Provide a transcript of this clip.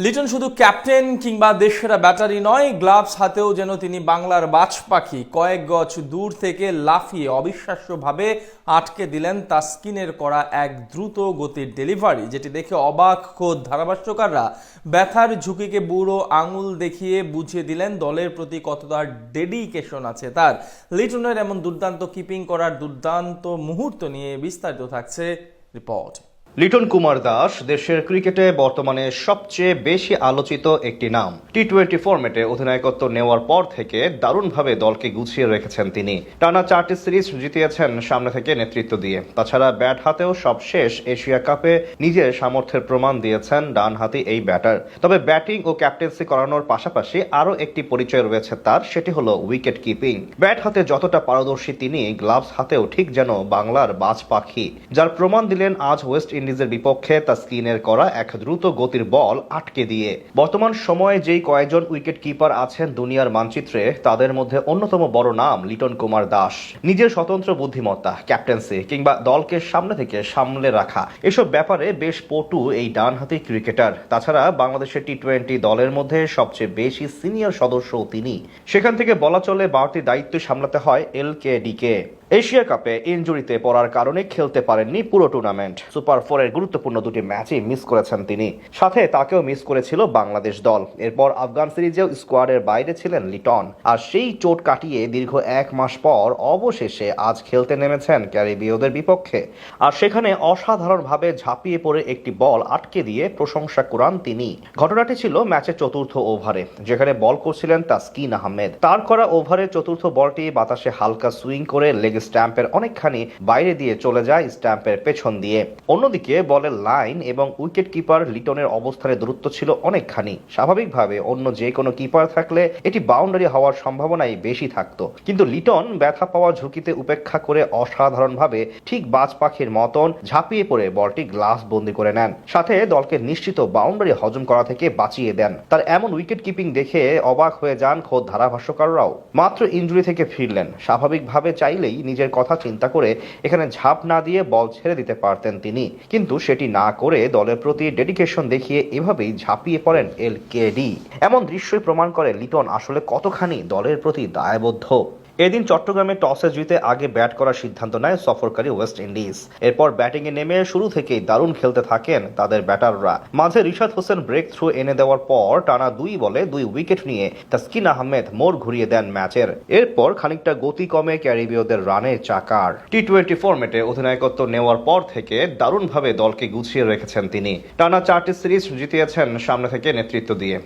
লিটন শুধু ক্যাপ্টেন কিংবা দেশসেরা ব্যাটারি নয়, গ্লাভস হাতেও যেন তিনি বাংলার বাজ পাখি। কয়েক গজ দূর থেকে লাফিয়ে অবিশ্বাস্যভাবে আটকে দিলেন তাসকিনের করা এক দ্রুত গতির ডেলিভারি, যেটি দেখে অবাক খোদ ধারাভাষ্যকাররা। ব্যথার ঝুঁকিকে বুড়ো আঙুল দেখিয়ে বুঝিয়ে দিলেন দলের প্রতি কতটা ডেডিকেশন আছে তার। লিটনের এমন দুর্দান্ত কিপিং করার দুর্দান্ত মুহূর্ত নিয়ে বিস্তারিত থাকছে রিপোর্ট। লিটন কুমার দাস দেশের ক্রিকেটে বর্তমানে সবচেয়ে বেশি আলোচিত একটি নাম। টি-20 ফরম্যাটে অধিনায়কত্ব নেওয়ার পর থেকে দারুণভাবে দলকে গুছিয়ে রেখেছেন তিনি। টানা 4টি সিরিজ জিতিয়েছেন সামনে থেকে নেতৃত্ব দিয়ে। তাছাড়া ব্যাট হাতেও সবশেষ এশিয়া কাপে নিজের সামর্থ্যের প্রমাণ দিয়েছেন ডানহাতি এই ব্যাটার। তবে ব্যাটিং ও ক্যাপ্টেন্সি করানোর পাশাপাশি আরও একটি পরিচয় রয়েছে তার, সেটি হলো উইকেট কিপিং। ব্যাট হাতে যতটা পারদর্শী তিনি, গ্লাভস হাতেও ঠিক যেন বাংলার বাজ পাখি, যার প্রমাণ দিলেন আজ ওয়েস্ট ইন্ডিজের বিপক্ষে তাসকিনের করা এক দ্রুত গতির বল আটকে দিয়ে। বর্তমান সময়ে যেই কয়েকজন উইকেট কিপার আছেন দুনিয়ার মানচিত্রে, তাদের মধ্যে অন্যতম বড় নাম লিটন কুমার দাস। নিজের স্বতন্ত্র বুদ্ধিমত্তা, ক্যাপ্টেন্সি কিংবা দলকে সামনে থেকে সামলে রাখা, এসব ব্যাপারে বেশ পটু এই ডানহাতি ক্রিকেটার। তাছাড়া বাংলাদেশের টি-20 দলের মধ্যে সবচেয়ে বেশি সিনিয়র সদস্যও তিনি। সেখান থেকে বলা চলে বাড়তি দায়িত্ব সামলাতে হয় এলকেডিকে। এশিয়া কাপে ইনজুরিতে পড়ার কারণে খেলতে পারেননি পুরো টুর্নামেন্ট। সুপার ফোরের গুরুত্বপূর্ণ দুটি ম্যাচই মিস করেছেন তিনি, সাথে তাকেও মিস করেছিল বাংলাদেশ দল। এরপর আফগান সিরিজেও স্কোয়াডের বাইরে ছিলেন লিটন। আর সেই চোট কাটিয়ে দীর্ঘ 1 মাস পর অবশেষে আজ খেলতে নেমেছেন ক্যারিবীয়দের বিপক্ষে। আর সেখানে অসাধারণভাবে ঝাঁপিয়ে পড়ে একটি বল আটকে দিয়ে প্রশংসা কুড়ান তিনি। ঘটনাটি ছিল ম্যাচের চতুর্থ ওভারে, যেখানে বল করছিলেন তাসকিন আহমেদ। তার করা ওভারের চতুর্থ বলটি বাতাসে হালকা সুইং করে লেগ স্ট্যাম্পের অনেকখানি বাইরে দিয়ে চলে যায় স্ট্যাম্পের পেছন দিয়ে। অন্যদিকে বলের লাইন এবং উইকেট কিপার লিটনের অবস্থানের দূরত্ব ছিল অনেকখানি। স্বাভাবিকভাবে অন্য যে কোনো কিপার থাকলে এটি বাউন্ডারি হওয়ার সম্ভাবনাই বেশি থাকতো, কিন্তু লিটন ব্যথা পাওয়ার ঝুঁকিতে উপেক্ষা করে অসাধারণভাবে ঠিক বাজ পাখির মতন ঝাঁপিয়ে পড়ে বলটি গ্লাস বন্দি করে নেন, সাথে দলকে নিশ্চিত বাউন্ডারি হজম করা থেকে বাঁচিয়ে দেন। তার এমন উইকেট কিপিং দেখে অবাক হয়ে যান খোদ ধারাভাষ্যকাররাও। মাত্র ইনজুরি থেকে ফিরলেন, স্বাভাবিকভাবে চাইলেই নিজের কথা চিন্তা করে এখানে ঝাঁপ না দিয়ে বল ছেড়ে দিতে পারতেন তিনি, কিন্তু সেটি না করে দলের প্রতি ডেডিকেশন দেখিয়ে এভাবেই ঝাঁপিয়ে পড়েন এলকেডি। এমন দৃশ্যই প্রমাণ করে লিটন আসলে কতখানি দলের প্রতি দায়বদ্ধ। এদিন চট্টগ্রামে টসে জিতে আগে ব্যাট করার সিদ্ধান্ত নেয় সফরকারী ওয়েস্ট ইন্ডিজ। এরপর ব্যাটিংয়ে নেমে শুরু থেকেই দারুণ খেলতে থাকেন তাদের ব্যাটাররা। মাঝে রিশাদ হোসেন ব্রেক থ্রু এনে দেওয়ার পর টানা 2 বলে 2 উইকেট নিয়ে তাসকিন আহমেদ মোড় ঘুরিয়ে দেন ম্যাচের। এরপর খানিকটা গতি কমে ক্যারিবীয়দের রানের চাকার। টি-20 ফরম্যাটে অধিনায়কত্ব নেওয়ার পর থেকে দারুণভাবে দলকে গুছিয়ে রেখেছেন তিনি। টানা 4টি সিরিজ জিতিয়েছেন সামনে থেকে নেতৃত্ব দিয়ে।